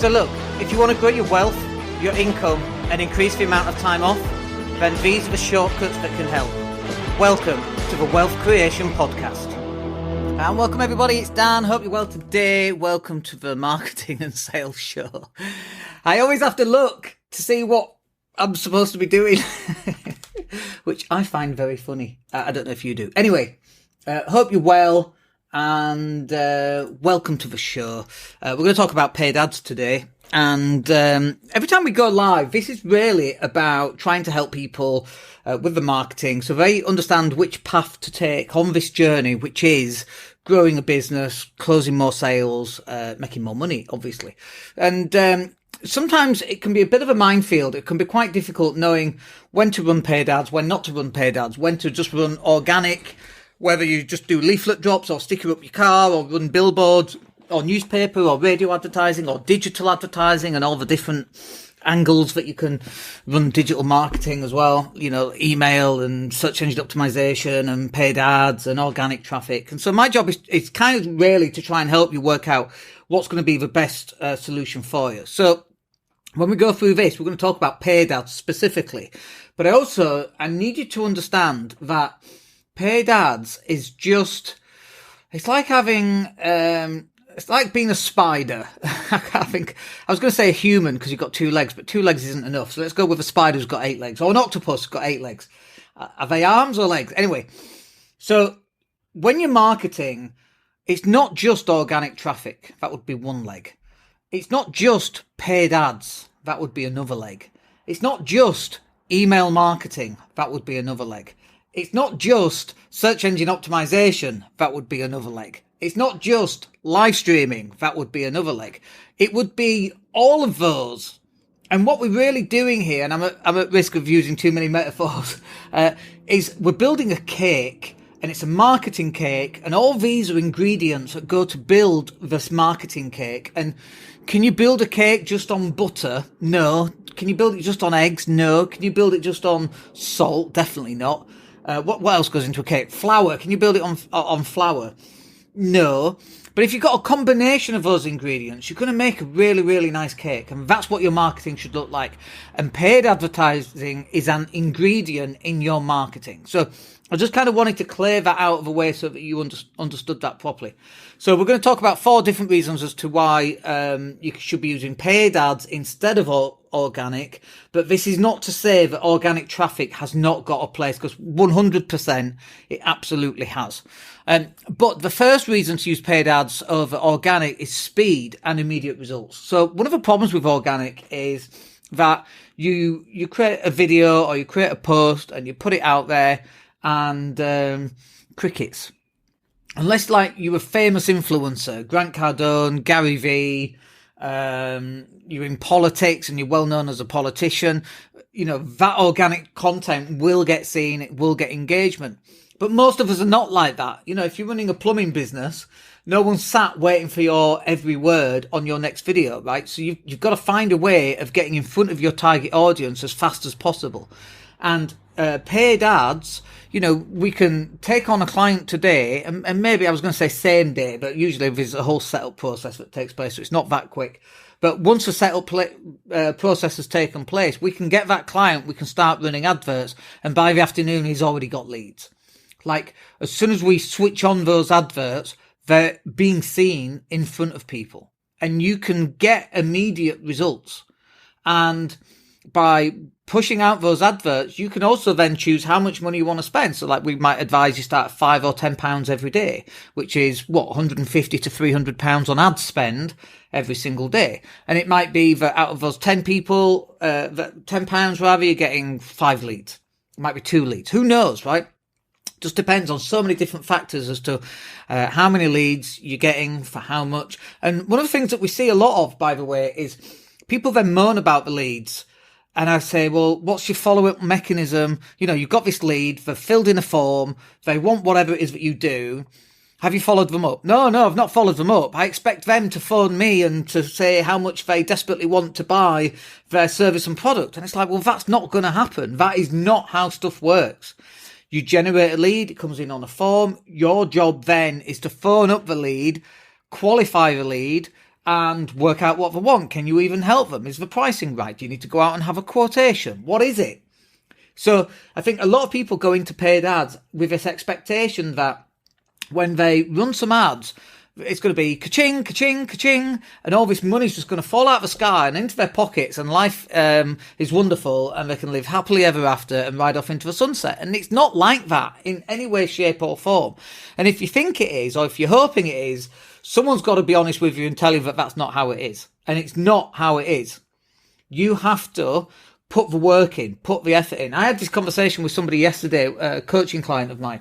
So look, if you want to grow your wealth, your income, and increase the amount of time off, then these are the shortcuts that can help. Welcome to the Wealth Creation Podcast. And welcome everybody, it's Dan, hope you're well today. Welcome to the Marketing and Sales Show. I always have to look to see what I'm supposed to be doing, which I find very funny. I don't know if you do. Anyway, hope you're well and welcome to the show. We're going to talk about paid ads today. And every time we go live, this is really about trying to help people with the marketing so they understand which path to take on this journey, which is growing a business, closing more sales, making more money, obviously. And sometimes it can be a bit of a minefield. It can be quite difficult knowing when to run paid ads, when not to run paid ads, when to just run organic, whether you just do leaflet drops or sticker up your car or run billboards, or newspaper or radio advertising or digital advertising and all the different angles that you can run digital marketing as well, you know, email and search engine optimization and paid ads and organic traffic. And so my job is kind of really to try and help you work out what's going to be the best solution for you. So when we go through this, we're going to talk about paid ads specifically, but I need you to understand that paid ads is just, it's like having, it's like being a spider. I was going to say a human because you've got 2 legs, but 2 legs isn't enough. So let's go with a spider who's got 8 legs, or an octopus who's got 8 legs. Are they arms or legs? Anyway, so when you're marketing, it's not just organic traffic. That would be 1 leg. It's not just paid ads. That would be another leg. It's not just email marketing. That would be another leg. It's not just search engine optimization. That would be another leg. It's not just live streaming. That would be another leg. It would be all of those. And what we're really doing here, and I'm at risk of using too many metaphors, is we're building a cake, and it's a marketing cake, and all these are ingredients that go to build this marketing cake. And can you build a cake just on butter? No. Can you build it just on eggs? No. Can you build it just on salt? Definitely not. What else goes into a cake? Flour. Can you build it on flour? No. But if you've got a combination of those ingredients, you're going to make a really, really nice cake. And that's what your marketing should look like. And paid advertising is an ingredient in your marketing. So I just kind of wanted to clear that out of the way so that you understood that properly. So we're going to talk about 4 different reasons as to why you should be using paid ads instead of organic. But this is not to say that organic traffic has not got a place, because 100% it absolutely has. But the first reason to use paid ads over organic is speed and immediate results. So one of the problems with organic is that you create a video or you create a post and you put it out there and crickets. Unless like you're a famous influencer, Grant Cardone, Gary Vee, you're in politics and you're well known as a politician, you know, that organic content will get seen, it will get engagement. But most of us are not like that. You know, if you're running a plumbing business, no one's sat waiting for your every word on your next video, right? So you've got to find a way of getting in front of your target audience as fast as possible. And paid ads, you know, we can take on a client today, and maybe I was going to say same day, but usually there's a whole setup process that takes place, so it's not that quick. But once the setup process has taken place, we can get that client, we can start running adverts, and by the afternoon, he's already got leads. Like, as soon as we switch on those adverts, they're being seen in front of people, and you can get immediate results. And by pushing out those adverts, you can also then choose how much money you want to spend. So like we might advise you start at £5 or £10 every day, which is £150 to £300 on ad spend every single day. And it might be that out of those 10 people, that £10 rather, you're getting 5 leads. It might be 2 leads. Who knows, right? Just depends on so many different factors as to how many leads you're getting for how much. And one of the things that we see a lot of, by the way, is people then moan about the leads. And I say, well, what's your follow-up mechanism? You know, you've got this lead, they've filled in a form, they want whatever it is that you do. Have you followed them up? No, I've not followed them up. I expect them to phone me and to say how much they desperately want to buy their service and product. And it's like, well, that's not going to happen. That is not how stuff works. You generate a lead, it comes in on a form. Your job then is to phone up the lead, qualify the lead, and work out what they want. Can you even help them? Is the pricing right? Do you need to go out and have a quotation? What is it? So I think a lot of people go into paid ads with this expectation that when they run some ads, it's going to be ka-ching, ka-ching, ka-ching, and all this money's just going to fall out of the sky and into their pockets, and life is wonderful, and they can live happily ever after and ride off into the sunset. And it's not like that in any way, shape or form. And if you think it is, or if you're hoping it is, someone's got to be honest with you and tell you that that's not how it is. And it's not how it is. You have to put the work in, put the effort in. I had this conversation with somebody yesterday, a coaching client of mine,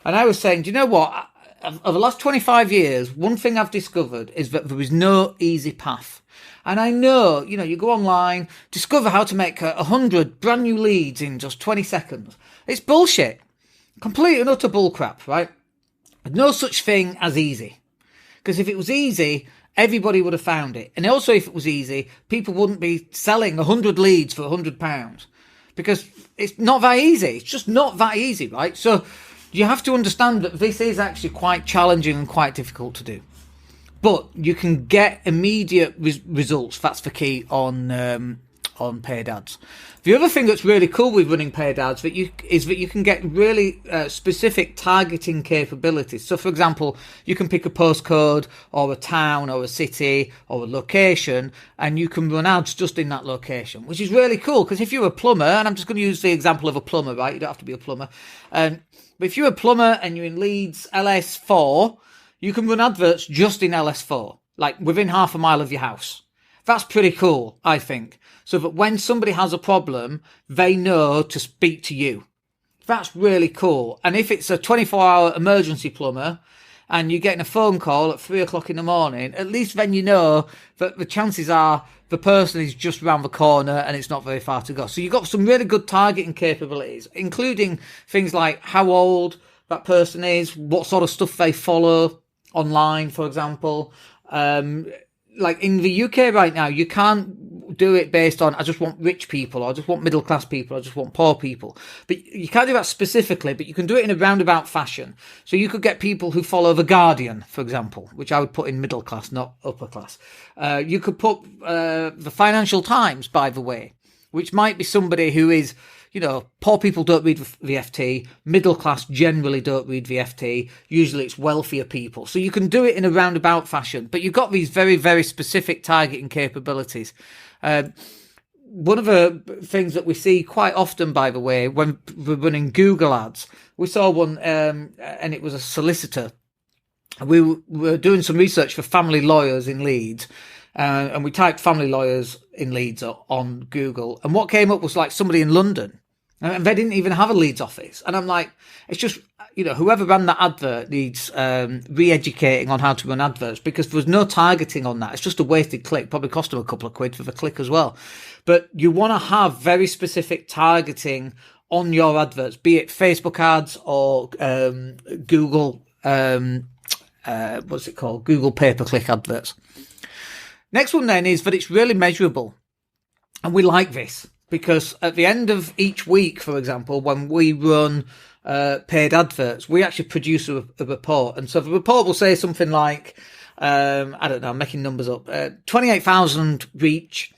and I was saying, do you know what? Over the last 25 years, one thing I've discovered is that there is no easy path. And I know, you go online, discover how to make 100 brand new leads in just 20 seconds. It's bullshit. Complete and utter bullcrap, right? There's no such thing as easy. Because if it was easy, everybody would have found it. And also, if it was easy, people wouldn't be selling 100 leads for £100. Because it's not that easy. It's just not that easy, right? So you have to understand that this is actually quite challenging and quite difficult to do. But you can get immediate results. That's the key on paid ads. The other thing that's really cool with running paid ads is that you can get really specific targeting capabilities. So, for example, you can pick a postcode or a town or a city or a location, and you can run ads just in that location, which is really cool. Because if you're a plumber, and I'm just going to use the example of a plumber, right? You don't have to be a plumber. But if you're a plumber and you're in Leeds LS4, you can run adverts just in LS4, like within half a mile of your house. That's pretty cool, I think. So that when somebody has a problem, they know to speak to you. That's really cool. And if it's a 24-hour emergency plumber and you're getting a phone call at 3 o'clock in the morning, at least then you know that the chances are the person is just around the corner and it's not very far to go. So you've got some really good targeting capabilities, including things like how old that person is, what sort of stuff they follow online, for example. Like in the UK right now, you can't do it based on, I just want rich people, or I just want middle class people, or I just want poor people. But you can't do that specifically, but you can do it in a roundabout fashion. So you could get people who follow The Guardian, for example, which I would put in middle class, not upper class. You could put the Financial Times, by the way, which might be somebody who is, poor people don't read the FT, middle class generally don't read the FT, usually it's wealthier people. So you can do it in a roundabout fashion, but you've got these very, very specific targeting capabilities. One of the things that we see quite often, by the way, when we're running Google ads, we saw one, and it was a solicitor. We were doing some research for family lawyers in Leeds, and we typed family lawyers in Leeds on Google, and what came up was like somebody in London, and they didn't even have a Leeds office. And I'm like, it's just, whoever ran that advert needs re-educating on how to run adverts, because there was no targeting on that. It's just a wasted click, probably cost them a couple of quid for the click as well. But you want to have very specific targeting on your adverts, be it Facebook ads or Google, what's it called? Google pay-per-click adverts. Next one then is that it's really measurable. And we like this because at the end of each week, for example, when we run paid adverts, we actually produce a report. And so the report will say something like, I don't know, I'm making numbers up, 28,000 reach,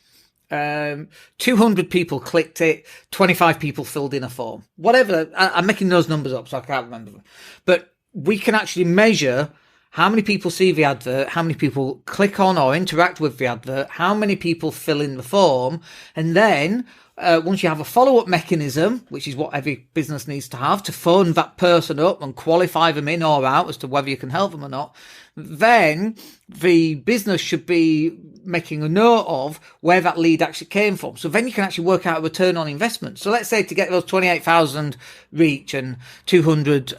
200 people clicked it, 25 people filled in a form. Whatever, I'm making those numbers up so I can't remember them. But we can actually measure how many people see the advert, how many people click on or interact with the advert, how many people fill in the form, and then once you have a follow-up mechanism, which is what every business needs to have, to phone that person up and qualify them in or out as to whether you can help them or not, then the business should be making a note of where that lead actually came from. So then you can actually work out a return on investment. So let's say to get those 28,000 reach and 200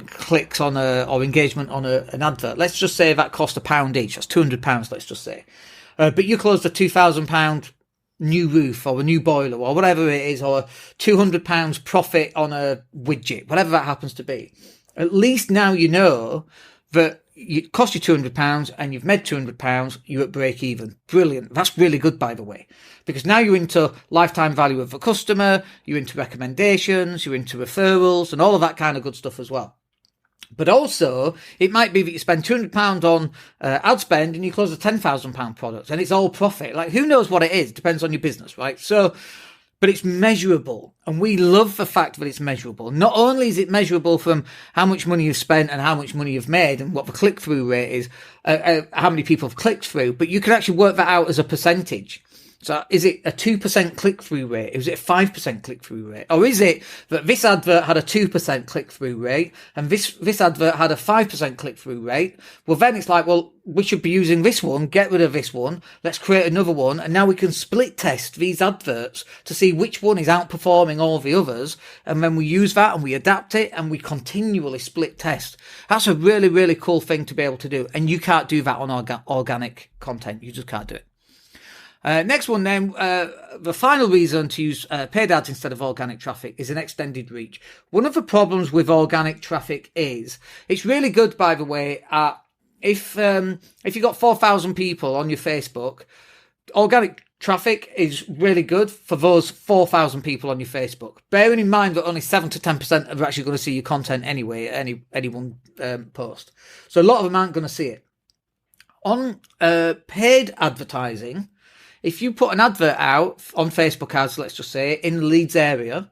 clicks on or engagement on an advert, let's just say that cost £1 each. That's £200, let's just say. But you closed a £2,000 new roof or a new boiler or whatever it is, or £200 profit on a widget, whatever that happens to be. At least now you know that it cost you £200 and you've made £200, you're at break even. Brilliant. That's really good, by the way, because now you're into lifetime value of the customer, you're into recommendations, you're into referrals and all of that kind of good stuff as well. But also, it might be that you spend £200 on ad spend and you close a £10,000 product and it's all profit. Like, who knows what it is? Depends on your business, right? So, but it's measurable. And we love the fact that it's measurable. Not only is it measurable from how much money you've spent and how much money you've made and what the click-through rate is, how many people have clicked through, but you can actually work that out as a percentage. So is it a 2% click-through rate? Is it a 5% click-through rate? Or is it that this advert had a 2% click-through rate and this advert had a 5% click-through rate? Well, then it's like, well, we should be using this one, get rid of this one, let's create another one, and now we can split test these adverts to see which one is outperforming all the others, and then we use that and we adapt it and we continually split test. That's a really, really cool thing to be able to do, and you can't do that on organic content. You just can't do it. Next one then, the final reason to use paid ads instead of organic traffic is an extended reach. One of the problems with organic traffic is, it's really good, by the way, if you've got 4,000 people on your Facebook, organic traffic is really good for those 4,000 people on your Facebook. Bearing in mind that only 7 to 10% are actually going to see your content anyway at any one post. So a lot of them aren't going to see it. On paid advertising, if you put an advert out on Facebook ads, let's just say, in the Leeds area,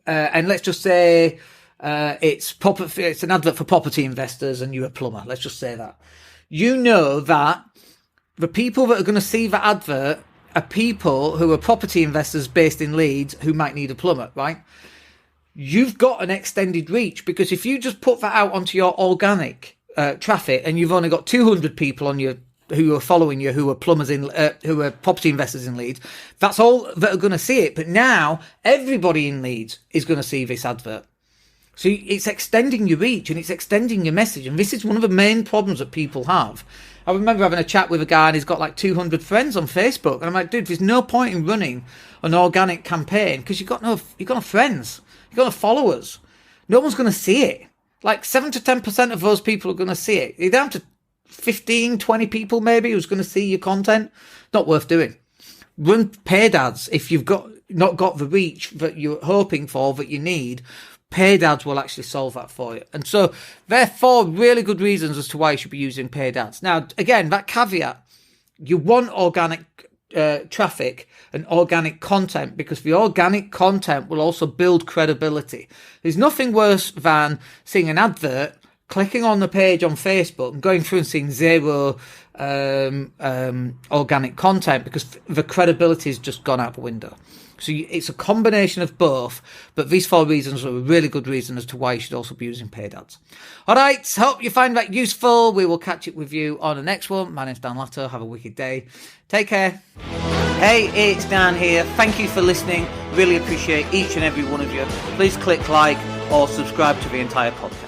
and let's just say it's an advert for property investors and you're a plumber, let's just say that. You know that the people that are going to see that advert are people who are property investors based in Leeds who might need a plumber, right? You've got an extended reach, because if you just put that out onto your organic traffic and you've only got 200 people on your who are following you, who are plumbers who are property investors in Leeds, that's all that are going to see it. But now everybody in Leeds is going to see this advert. So it's extending your reach and it's extending your message. And this is one of the main problems that people have. I remember having a chat with a guy and he's got like 200 friends on Facebook. And I'm like, dude, there's no point in running an organic campaign because you've got no friends. You've got no followers. No one's going to see it. Like 7 to 10% of those people are going to see it. You're down to 15, 20 people maybe who's going to see your content. Not worth doing. Run paid ads if you've not got the reach that you're hoping for, that you need. Paid ads will actually solve that for you. And so there are 4 really good reasons as to why you should be using paid ads. Now, again, that caveat, you want organic traffic and organic content, because the organic content will also build credibility. There's nothing worse than seeing an advert, clicking on the page on Facebook and going through and seeing 0 organic content, because the credibility has just gone out the window. So it's a combination of both, but these 4 reasons are a really good reason as to why you should also be using paid ads. All right, hope you find that useful. We will catch up with you on the next one. My name's Dan Latto. Have a wicked day. Take care. Hey, it's Dan here. Thank you for listening. Really appreciate each and every one of you. Please click like or subscribe to the entire podcast.